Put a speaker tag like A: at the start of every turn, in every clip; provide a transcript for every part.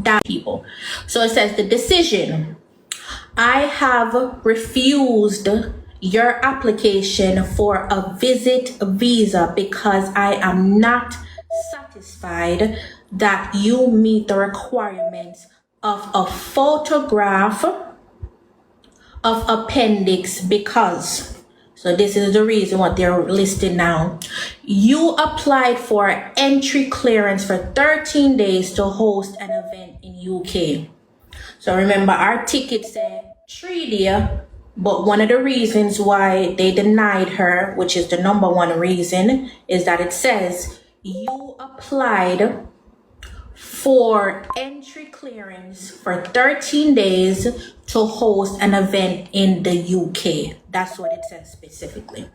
A: that people. So it says the decision. I have refused your application for a visit visa because I am not satisfied that you meet the requirements of a photograph of appendix because. So this is the reason what they're listing now. You applied for entry clearance for 13 days to host an event in UK. So remember, our ticket said 3 days, but one of the reasons why they denied her, which is the number one reason, is that it says you applied for entry clearance for 13 days to host an event in the UK. That's what it says specifically.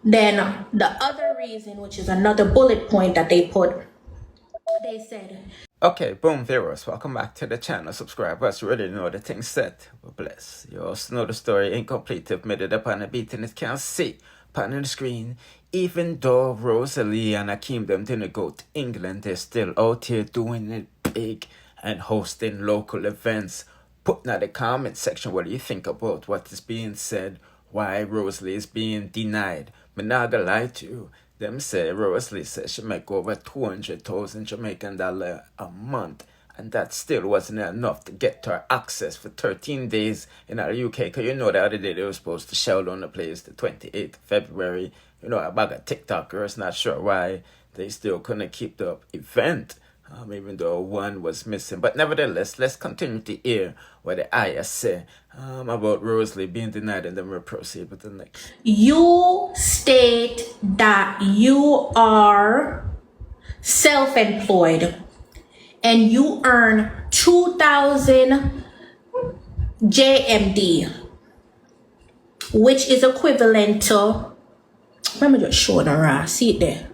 A: Then the other reason, which is another bullet point that they put, they said,
B: okay, boom, viewers, welcome back to the channel. Subscribers, you already know the thing set. We're blessed. You also know the story incomplete if made it upon a beat and it can't see upon the screen. Even though Rosealee and Akeem them didn't go to England, they're still out here doing it big and hosting local events. Put in the comment section what do you think about what is being said, why Rosealee is being denied. But not gonna lie to you, them say Rosealee says she make over 200,000 Jamaican dollars a month, and that still wasn't enough to get her access for 13 days in the UK. Because you know the other day they were supposed to shell down the place the 28th of February. You know, a bag of TikTokers, not sure why they still couldn't keep the event, even though one was missing. But nevertheless, let's continue to hear what the IS say about Rosealee being denied, and then we'll proceed with the next.
A: You state that you are self-employed and you earn 2,000 JMD, which is equivalent to, let me just show the see it there,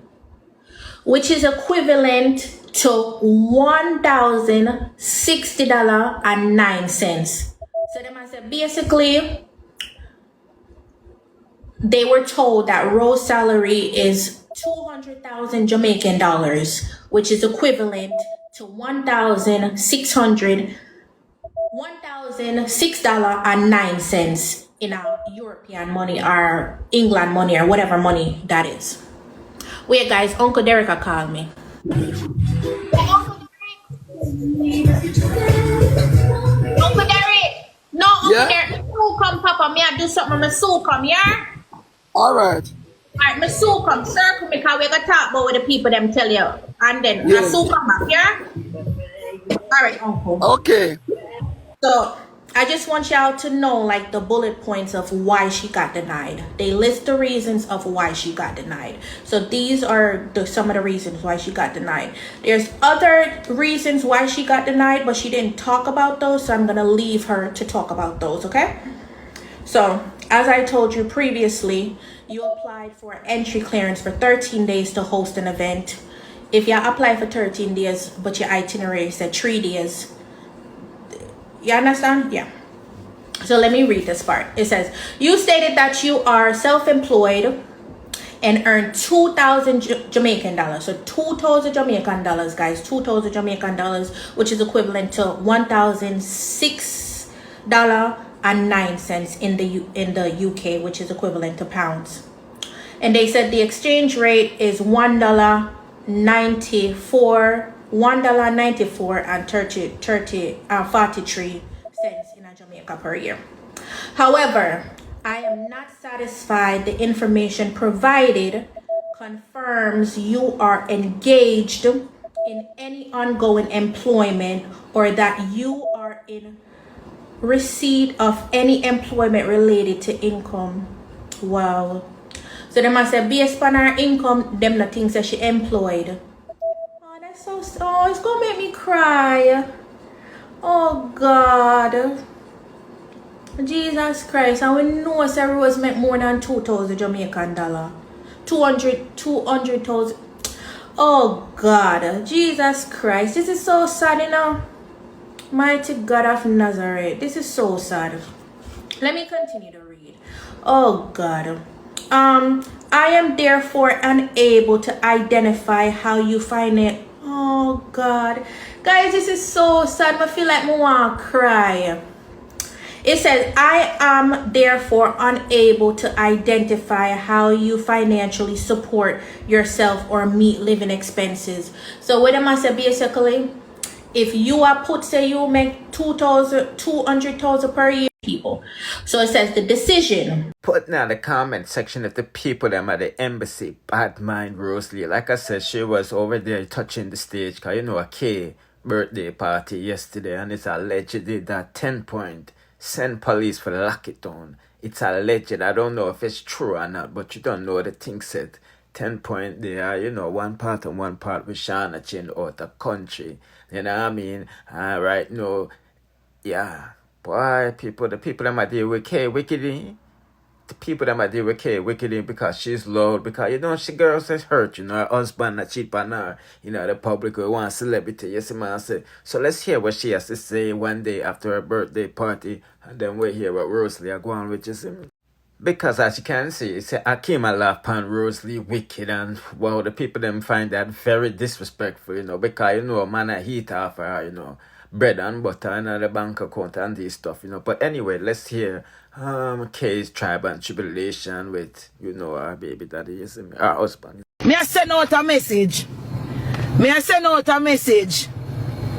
A: which is equivalent to $1,060.09. So they must say basically they were told that Rose salary is 200,000 Jamaican dollars, which is equivalent to $1,006.09 in our European money or England money or whatever money that is. Wait guys, Uncle Derek called me. Uncle Derek! No, Uncle Derek, my come, Papa. Me I do something, my soul come, yeah?
C: Alright,
A: my soul come, circle me, because we're going to talk about what the people them tell you. And then my soul come back, yeah? Alright, Uncle.
C: okay.
A: So I just want y'all to know like the bullet points of why she got denied. They list the reasons of why she got denied. So these are some of the reasons why she got denied. There's other reasons why she got denied, but she didn't talk about those. So I'm going to leave her to talk about those, okay? So as I told you previously, you applied for entry clearance for 13 days to host an event. If you apply for 13 days, but your itinerary said 3 days, you understand? Yeah. So let me read this part. It says, you stated that you are self-employed and earn 2,000 Jamaican dollars. So 2,000 Jamaican dollars, guys. 2,000 Jamaican dollars, which is equivalent to $1,006.09 in the UK, which is equivalent to pounds. And they said the exchange rate is $1.94 and 43 cents in Jamaica per year. However, I am not satisfied the information provided confirms you are engaged in any ongoing employment or that you are in receipt of any employment related to income. Wow. So they must say based on her income, them the things that she employed. So, it's gonna make me cry. Oh God, Jesus Christ. And we know Sarah Rose make more than 2,000 Jamaican dollar, 200,000. Oh God, Jesus Christ, this is so sad, you know. Mighty God of Nazareth, this is so sad. Let me continue to read. Oh God. I am therefore unable to identify how you Oh God. Guys, this is so sad. I feel like I want to cry. It says, I am therefore unable to identify how you financially support yourself or meet living expenses. So what am I say basically? If you are put, say you make 200,000 per year, people. So it says the decision.
B: Put now the comment section of the people them at the embassy. Bad mind Rosealee. Like I said, she was over there touching the stage. Because you know a K birthday party yesterday. And it's alleged that 10 point send police for lock it down. It's alleged. I don't know if it's true or not. But you don't know the thing said. 10 point there, you know, one part and one part with Shauna Chin out the country. You know what I mean? Right now, yeah. Boy, the people that might deal with K wickedly. The people that might deal with K wickedly because she's loud. Because, you know, she girls is hurt, you know, her husband that cheat on her. You know, the public will want celebrity. You see what I say? So let's hear what she has to say one day after her birthday party. And then we'll hear what Rosealee are going with, you see me? Because as you can see, it's Akeem a laugh upon Rosealee wicked and well the people them find that very disrespectful, you know, because you know man a heat off her, you know, bread and butter and the bank account and this stuff, you know. But anyway, let's hear K's tribe and tribulation with, you know, our baby daddy, her husband.
C: Me I send out a message. Me I send out a message.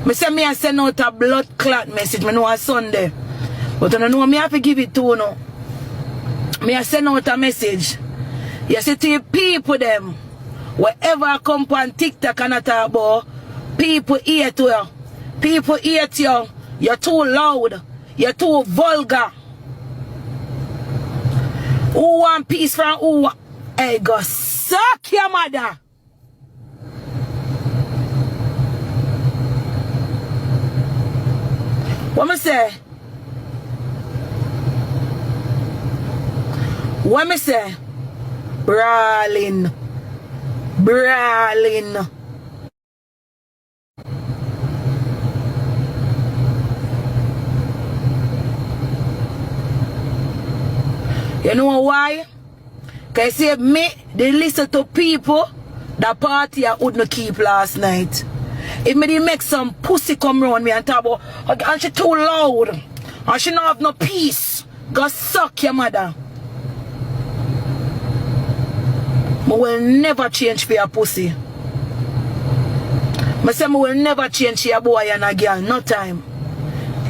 C: Me say me I send out a blood clot message. Me know a Sunday. But I don't know me have to give it to you now. Me I send out a message. You see to the people them, wherever come on TikTok and talk about, people hear to you. People hear to you. You're too loud. You're too vulgar. Who want peace from who? Hey, go suck your mother. What me say? What me say? Brawling. Brawling. You know why? Because see me, they listen to people that party I wouldn't keep last night. If me did make some pussy come round me and talk about, and she too loud, and she don't have no peace, go suck your mother. I will never change for your pussy. I say I will never change for your boy and a girl. No time.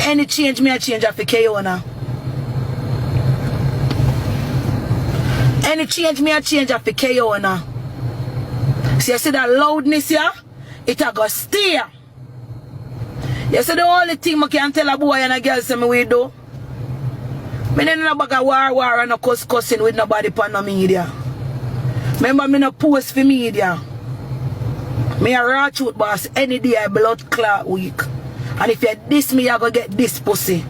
C: Any change me I change for Kiona. Any change me I change for Kiona. See, you see that loudness here? It a go stay. You see the only thing I can tell a boy and a girl say me we do? Me no bag of war and no cussing with nobody on the media. Remember, me no post for media. Me a raw truth boss any day I blood clot week. And if you diss me, you go get this pussy.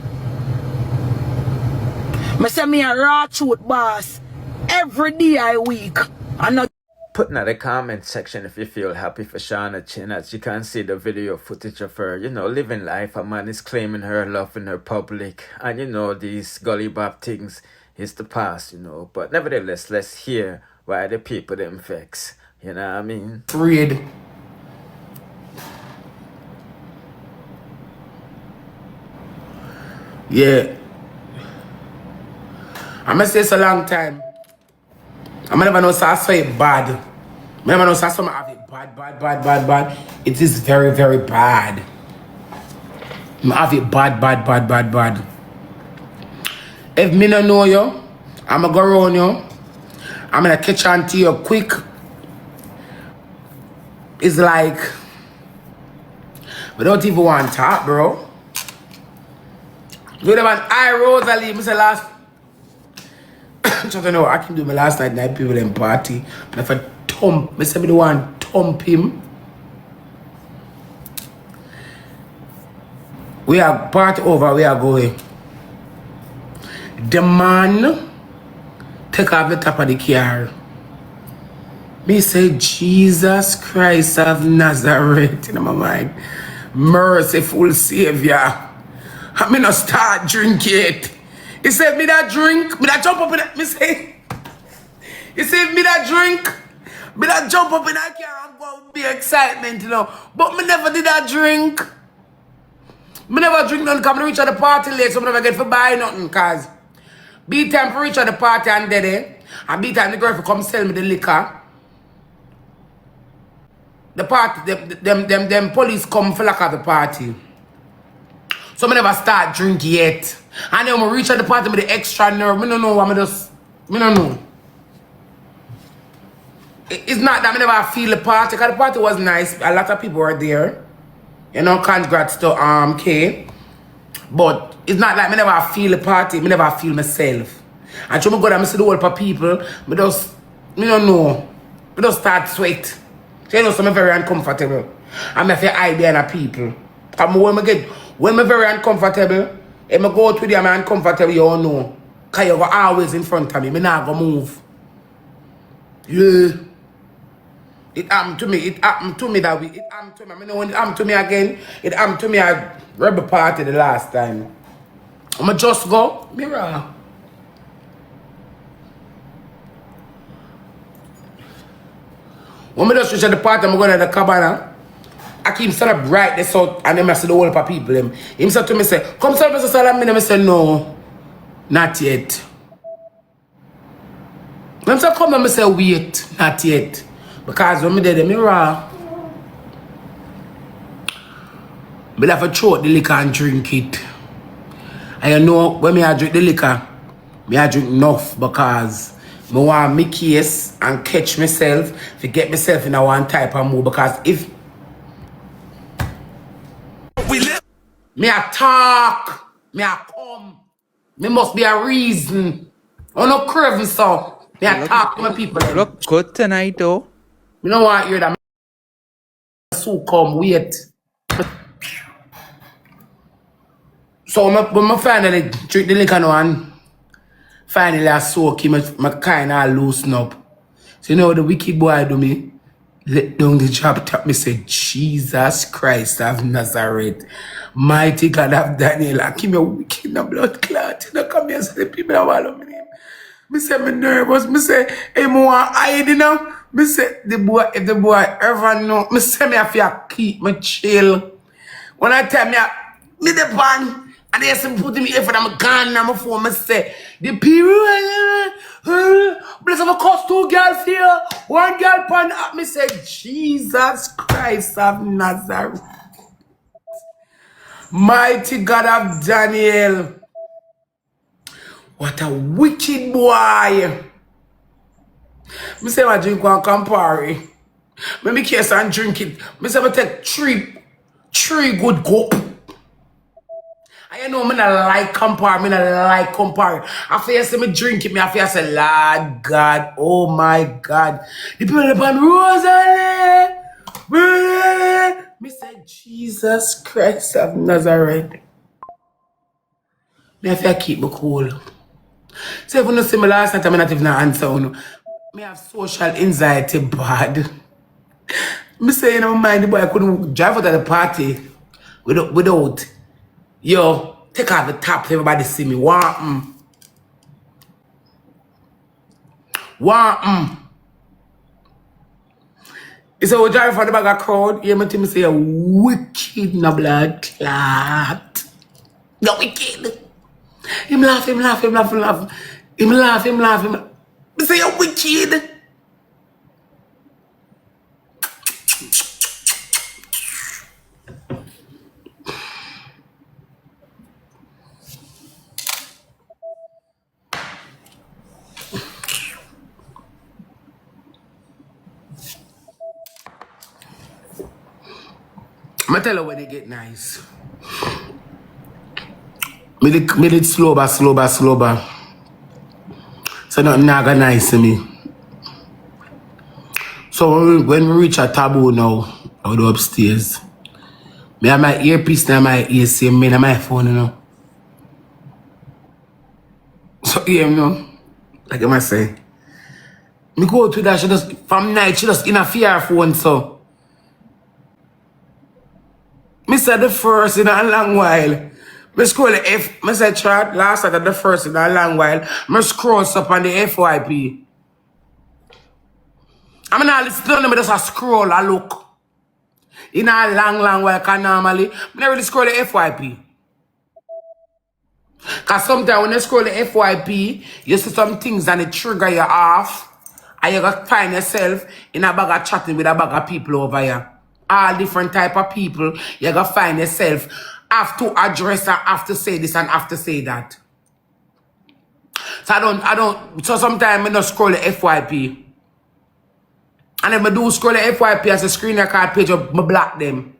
C: Me say me a raw truth boss every day I week. And not
B: Put in the comment section if you feel happy for Shauna Chin. As you can see the video footage of her, you know, living life. A man is claiming her love in her public. And you know, these gully bop things is the past, you know. But nevertheless, let's hear why the people them vex. You know what I mean?
D: Read. Yeah. I'm gonna say it's a long time. I'm never know so I say it bad. I never know so I have it bad. It is very, very bad. I have it bad. If me no know you, I'm gonna go around you. I'm gonna catch on to you quick. It's like we don't even want to talk, bro. Do them an Rosealee, Mr. Last. I know I can do my last night people in party. And if I thump, I say me the one thump him. We are party over, we are going. The man take off the top of the car. Me say, Jesus Christ of Nazareth in my mind. Merciful Savior. I mean, I start drink it. He said, me that drink, me that jump up in it. Me say, he said, me that drink. Me that jump up in a car and go with the excitement, you know. But me never did that drink. Me never drink nothing because I reach at the party late, so I never get to buy nothing because be time for reach at the party and dead eh? And be time the girl for come sell me the liquor. The party, them police come for like at the party. So I never start drink yet. And then when I reach at the party with the extra nerve, I don't know what I don't know. It's not that I never feel the party, because the party was nice. A lot of people were there. You know, congrats to K. But it's not like I never feel the party, I never feel myself. And so I go there, I see the whole of people, I don't know. I just start sweat. So you know, so I'm very uncomfortable. And I feel hide behind people. Because when I'm very uncomfortable, if I go out with you, I'm uncomfortable, you don't know. Because you're always in front of me, I'm not going to move. Yeah. It happened to me. It happened to me that week. It happened to me. I know when it happened to me again, it happened to me at Rebel Party the last time. I'ma just go, mirror. When I just reach at the party, I'm going to the cabana. I keep stand up right there, so and then I see the whole of people. Him said to me, say, come sir, Mr. Salam. I say, no, not yet. I say, come and I say, wait, not yet. Because when I did the mirror, I have to throw the liquor and drink it. And you know, when I drink the liquor, I drink enough because I want to make case and catch myself to get myself in a one type of mood. Because if me a talk, me a come, me must be a reason. I'm not craving so. Me a talk to my people.
E: You look good tonight though.
D: Me don't want to hear that. So come, wait. So when I finally drink the liquor now and finally I soak him, I kind of loosen up. So you know what the wicked boy do me? Let down the drop top, me say, Jesus Christ of Nazareth, mighty God of Daniel, I keep me wicked no blood clot. You know, come here, so the people are all over me. Me say, me nervous. Me say, hey, me want hide, you know? Me say, if the boy ever know, me say, me have to keep me chill. When I tell me, the pan, and they say, put me here for them gun on my phone, me say, the period, bless of a cost 2 girls here, 1 girl pan up, me say, Jesus Christ of Nazareth. Mighty God of Daniel. What a wicked boy. Me say I drink one Campari. Me case and drink it. Me say I take three good gulp. I know me not like Campari. Me not like Campari. After you say me drink it, me after you say, Lord God, oh my God. The people upon Rosealee. Me say, Jesus Christ of Nazareth. Me have to keep me cool. So if you don't see me last night, I'm not even answer. Me have social anxiety bad. Me say, you know, mind the boy, I couldn't drive out of the party without, yo, take off the top so everybody see me. Want So we drive for the bag of crowd, you hear me say, a wicked no blood clot. No wicked. Him laugh. Me say, you're wicked. I tell her when they get nice. Me did slow. So nothing not got nice to me. So when we reach a taboo now, I would go upstairs. Me have my earpiece and my ears, me and my phone, you know. So yeah, you know, like I say, me go to that, she just, from night, she just in a fear phone, so. Me said the first in a long while. Me scroll the F, me said chat, last night the first in a long while. Me scroll up on the FYP. I'm not listening to them, just a scroll, I look. In a long while, because normally, I never really scroll the FYP. Because sometimes when you scroll the FYP, you see some things and it trigger you off. And you got to find yourself in a bag of chatting with a bag of people over here. All different type of people. You got to find yourself. Have to address and have to say this and have to say that. So so sometimes I don't scroll the FYP. And if I do scroll the FYP as a screen record page, I block them.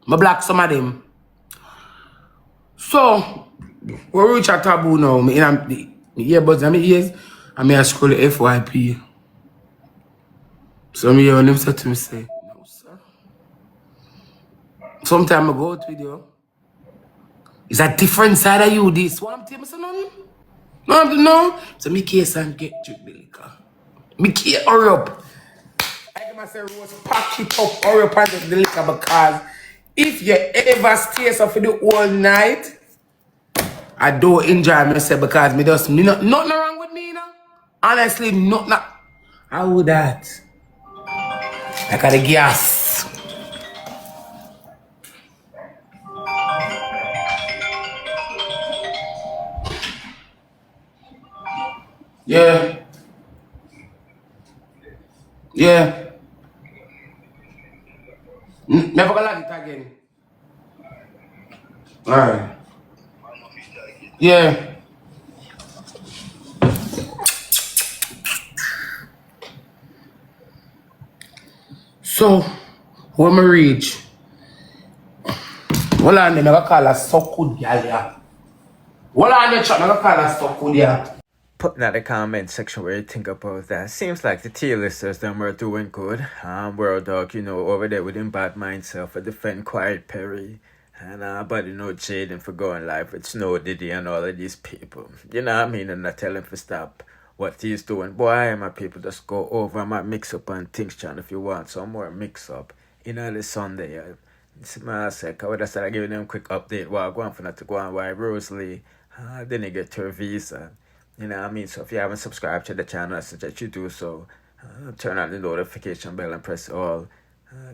D: I block some of them. So, we reach a taboo now. Me in the earbuds in my ears, and I scroll the FYP. So me hear when them say to me, say, no sir. Sometimes I go out with you. It's a different side of you, this. What I'm telling you, no. So me case and get drink the liquor. Me case, hurry up. I can myself Rose, pack it up, hurry up and take the liquor, because if you ever stay so for the whole night, I don't enjoy myself, because nothing wrong with me, you know. Honestly, nothing. How would that? I got a gas. Yeah. Never gonna like it again. Alright. Yeah. So, when I reach, hold on, they never call her so good, yeah. Hold on, they chat, never call her so good, yeah.
B: Put in the comment section where you think about that. Seems like the tier listers them were doing good. World Dog, over there with him bad mindself for defend Quiet Perry. And but Jaden for going live with Snow Diddy and all of these people. You know what I mean? And I tell him to stop what he's doing. Boy, my people, just go over my mix-up and things, channel if you want some more mix-up. This Sunday. It's my sec. I would have started giving them a quick update while going for not to go on why Rosealee didn't get her visa. You know what I mean? So if you haven't subscribed to the channel, I suggest you do so. Turn on the notification bell and press all.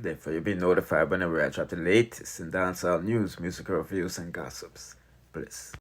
B: Therefore, you'll be notified whenever I drop the latest in dancehall news, music reviews, and gossips. Bliss.